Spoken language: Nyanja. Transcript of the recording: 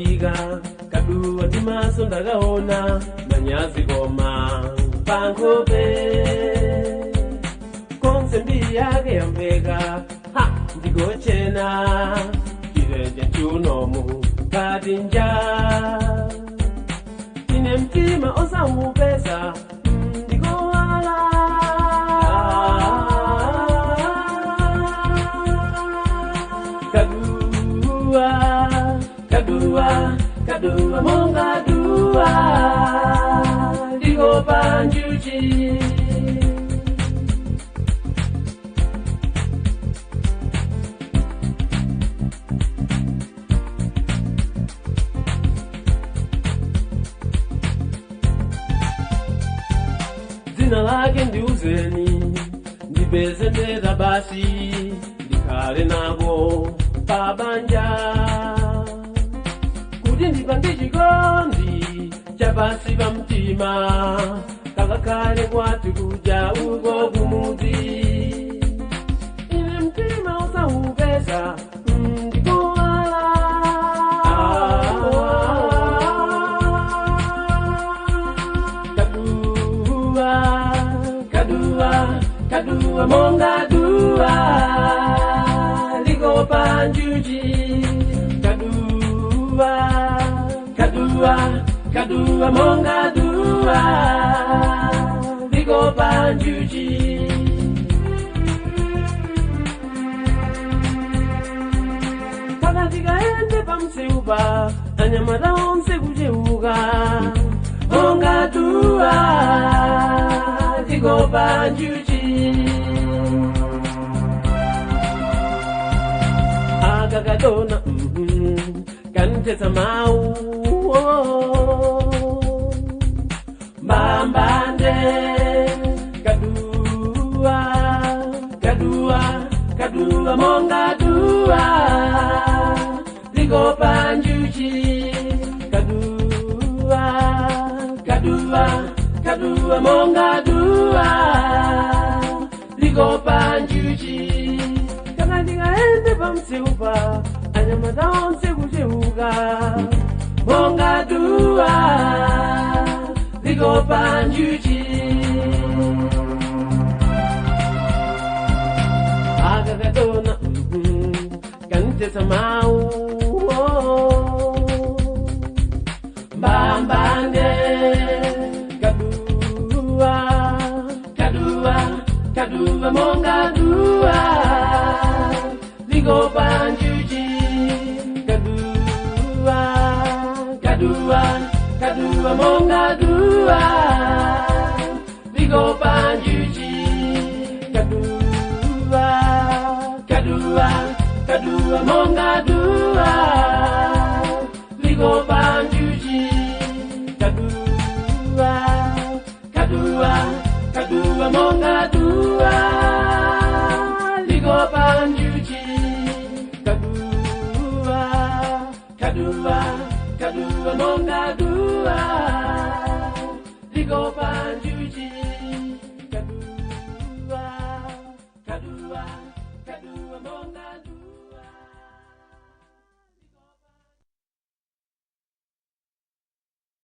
biga kadua dimaso ndagaona manyazi goma bankobe konse mbi yake yambega ha ndigochena kirenje chunomu kadinja ine mtima osamupesa ndigowala kadua monga dua digo panjuji zina lake ndiuzeni ndibeze ndeza basi ndikale nabo pabanja ndipange chikondi chabasi pa mtima kakakale kwati kuja uko kumuzi ine mtima usaupesa ndikuwala kadua monga dua liko panjuji kadua monga dua liko panjuji pakatikaende pamseupa anyamata onse kucheuka monga dua liko panjuji akakadona kanithetsa mau mbambande kadua monga dua liko panjuji kadua monga dua liko panjuji kana ndingaende pamseupa anyamata onse kucheuka monga dua liko panjuji akakadona kanithetsa mau mbambande kadua monga dua liko panjuji kadua monga dua liko panjuji kadua monga dua liko panjuji kadua monga dua liko panjuji kadua monga dua liko panjuji kadua monga dua